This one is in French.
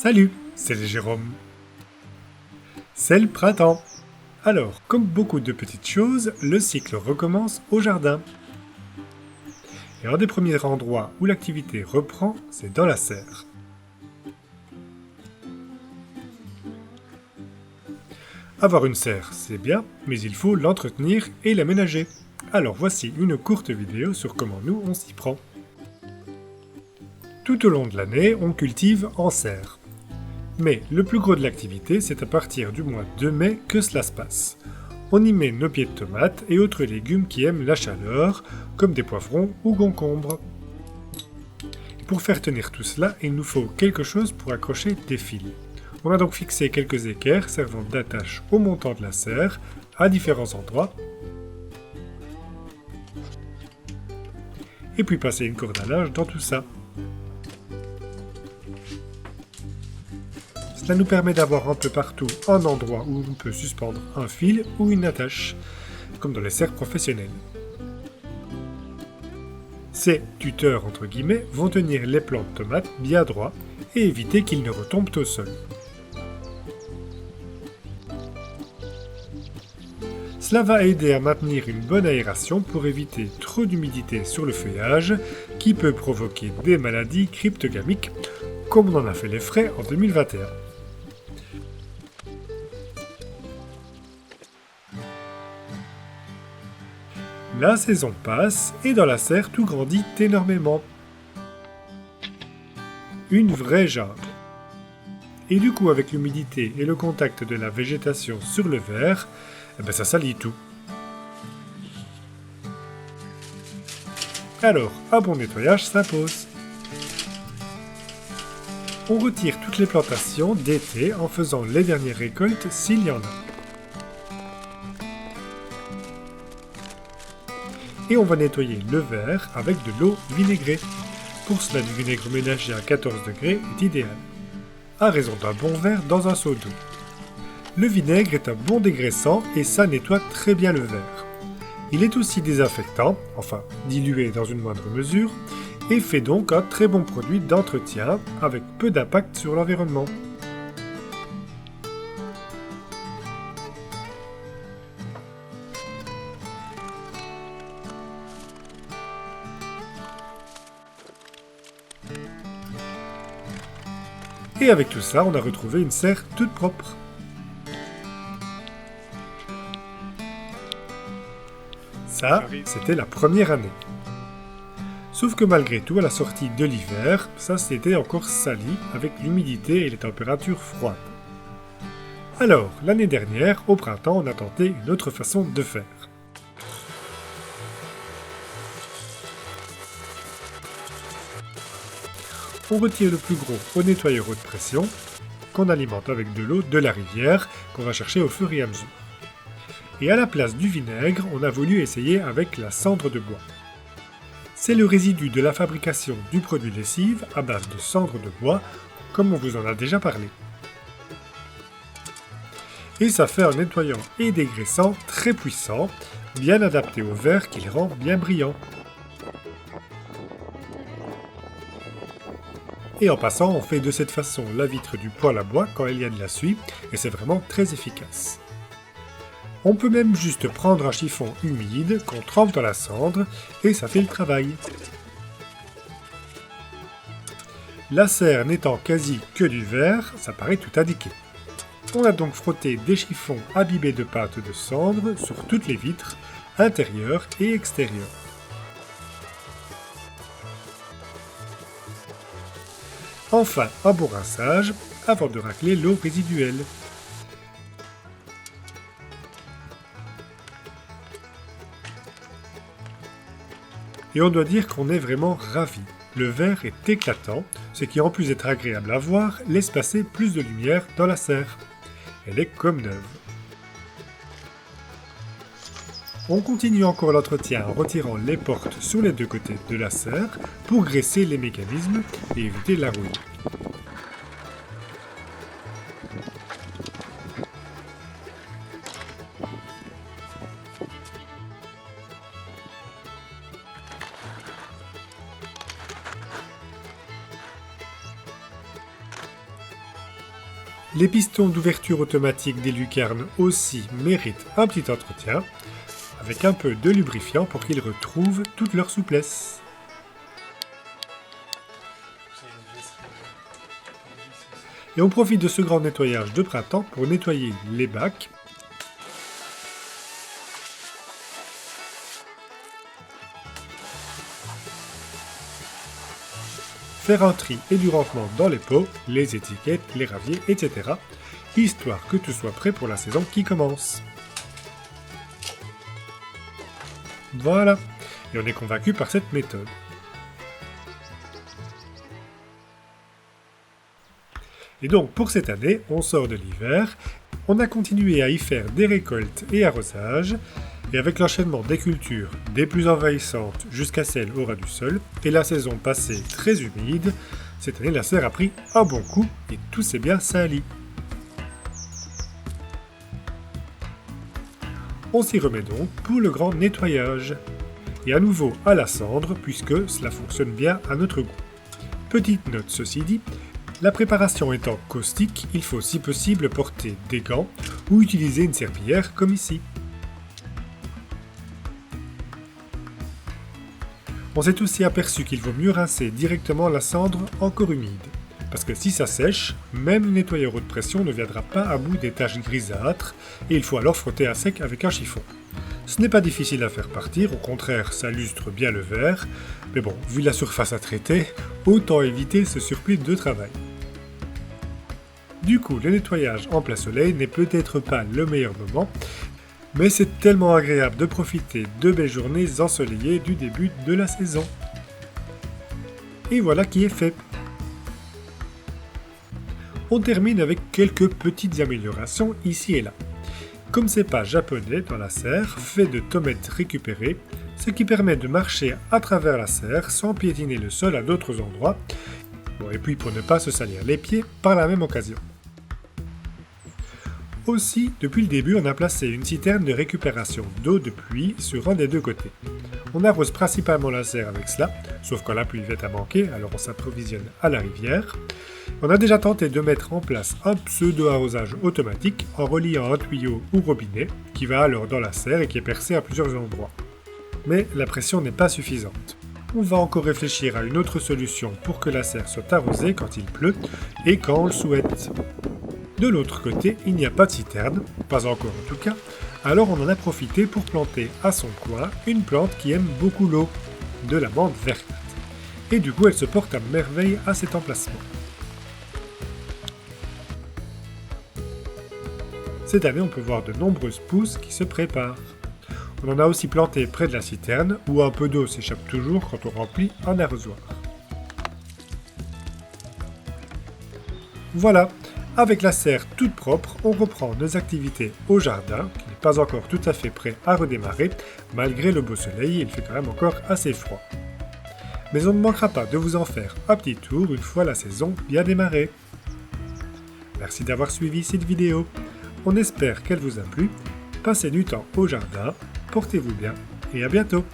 Salut, c'est Jérôme. C'est le printemps. Alors, comme beaucoup de petites choses, le cycle recommence au jardin. Et un des premiers endroits où l'activité reprend, c'est dans la serre. Avoir une serre, c'est bien, mais il faut l'entretenir et l'aménager. Alors voici une courte vidéo sur comment nous on s'y prend. Tout au long de l'année, on cultive en serre. Mais le plus gros de l'activité, c'est à partir du mois de mai que cela se passe. On y met nos pieds de tomates et autres légumes qui aiment la chaleur, comme des poivrons ou concombres. Et pour faire tenir tout cela, il nous faut quelque chose pour accrocher des fils. On a donc fixé quelques équerres servant d'attache au montant de la serre à différents endroits. Et puis passer une corde à linge dans tout ça. Cela nous permet d'avoir un peu partout un endroit où on peut suspendre un fil ou une attache, comme dans les serres professionnelles. Ces tuteurs entre guillemets vont tenir les plants de tomates bien droits et éviter qu'ils ne retombent au sol. Cela va aider à maintenir une bonne aération pour éviter trop d'humidité sur le feuillage qui peut provoquer des maladies cryptogamiques comme on en a fait les frais en 2021. La saison passe et dans la serre tout grandit énormément. Une vraie jungle. Et du coup avec l'humidité et le contact de la végétation sur le verre, ça salit tout. Alors, un bon nettoyage s'impose. On retire toutes les plantations d'été en faisant les dernières récoltes s'il y en a. Et on va nettoyer le verre avec de l'eau vinaigrée. Pour cela, du vinaigre ménager à 14 degrés est idéal, à raison d'un bon verre dans un seau d'eau. Le vinaigre est un bon dégraissant et ça nettoie très bien le verre. Il est aussi désinfectant, enfin dilué dans une moindre mesure, et fait donc un très bon produit d'entretien avec peu d'impact sur l'environnement. Et avec tout ça, on a retrouvé une serre toute propre. Ça, c'était la première année. Sauf que malgré tout, à la sortie de l'hiver, ça s'était encore sali avec l'humidité et les températures froides. Alors, l'année dernière, au printemps, on a tenté une autre façon de faire. On retire le plus gros au nettoyeur haute pression, qu'on alimente avec de l'eau de la rivière, qu'on va chercher au fur et à mesure. Et à la place du vinaigre, on a voulu essayer avec la cendre de bois. C'est le résidu de la fabrication du produit lessive à base de cendre de bois, comme on vous en a déjà parlé. Et ça fait un nettoyant et dégraissant très puissant, bien adapté au verre qui le rend bien brillant. Et en passant, on fait de cette façon la vitre du poêle à bois quand il y a de la suie, et c'est vraiment très efficace. On peut même juste prendre un chiffon humide qu'on trempe dans la cendre, et ça fait le travail. La serre n'étant quasi que du verre, ça paraît tout indiqué. On a donc frotté des chiffons imbibés de pâte de cendre sur toutes les vitres, intérieures et extérieures. Enfin, un bon rinçage avant de racler l'eau résiduelle. Et on doit dire qu'on est vraiment ravis. Le verre est éclatant, ce qui en plus d'être agréable à voir, laisse passer plus de lumière dans la serre. Elle est comme neuve. On continue encore l'entretien en retirant les portes sur les deux côtés de la serre pour graisser les mécanismes et éviter la rouille. Les pistons d'ouverture automatique des lucarnes aussi méritent un petit entretien, avec un peu de lubrifiant pour qu'ils retrouvent toute leur souplesse. Et on profite de ce grand nettoyage de printemps pour nettoyer les bacs. Faire un tri et du rangement dans les pots, les étiquettes, les raviers, etc. histoire que tout soit prêt pour la saison qui commence. Voilà, et on est convaincu par cette méthode. Et donc pour cette année, on sort de l'hiver, on a continué à y faire des récoltes et arrosages, et avec l'enchaînement des cultures, des plus envahissantes jusqu'à celles au ras du sol, et la saison passée très humide, cette année la serre a pris un bon coup et tout s'est bien sali. On s'y remet donc pour le grand nettoyage. Et à nouveau à la cendre puisque cela fonctionne bien à notre goût. Petite note ceci dit, la préparation étant caustique, il faut si possible porter des gants ou utiliser une serpillière comme ici. On s'est aussi aperçu qu'il vaut mieux rincer directement la cendre encore humide, parce que si ça sèche, même le nettoyeur haute pression ne viendra pas à bout des taches grisâtres, et il faut alors frotter à sec avec un chiffon. Ce n'est pas difficile à faire partir, au contraire ça lustre bien le verre, mais bon, vu la surface à traiter, autant éviter ce surplus de travail. Du coup, le nettoyage en plein soleil n'est peut-être pas le meilleur moment, mais c'est tellement agréable de profiter de belles journées ensoleillées du début de la saison. Et voilà qui est fait. On termine avec quelques petites améliorations ici et là. Comme c'est pas japonais dans la serre, fait de tomates récupérées, ce qui permet de marcher à travers la serre sans piétiner le sol à d'autres endroits, et puis pour ne pas se salir les pieds par la même occasion. Aussi, depuis le début, on a placé une citerne de récupération d'eau de pluie sur un des deux côtés. On arrose principalement la serre avec cela, sauf quand la pluie vient à manquer, alors on s'approvisionne à la rivière. On a déjà tenté de mettre en place un pseudo-arrosage automatique en reliant un tuyau ou robinet qui va alors dans la serre et qui est percé à plusieurs endroits. Mais la pression n'est pas suffisante. On va encore réfléchir à une autre solution pour que la serre soit arrosée quand il pleut et quand on le souhaite. De l'autre côté, il n'y a pas de citerne, pas encore en tout cas, alors on en a profité pour planter à son coin une plante qui aime beaucoup l'eau, de la menthe verte. Et du coup elle se porte à merveille à cet emplacement. Cette année on peut voir de nombreuses pousses qui se préparent. On en a aussi planté près de la citerne, où un peu d'eau s'échappe toujours quand on remplit un arrosoir. Voilà, avec la serre toute propre, on reprend nos activités au jardin, qui n'est pas encore tout à fait prêt à redémarrer, malgré le beau soleil, il fait quand même encore assez froid. Mais on ne manquera pas de vous en faire un petit tour une fois la saison bien démarrée. Merci d'avoir suivi cette vidéo. On espère qu'elle vous a plu. Passez du temps au jardin, portez-vous bien et à bientôt.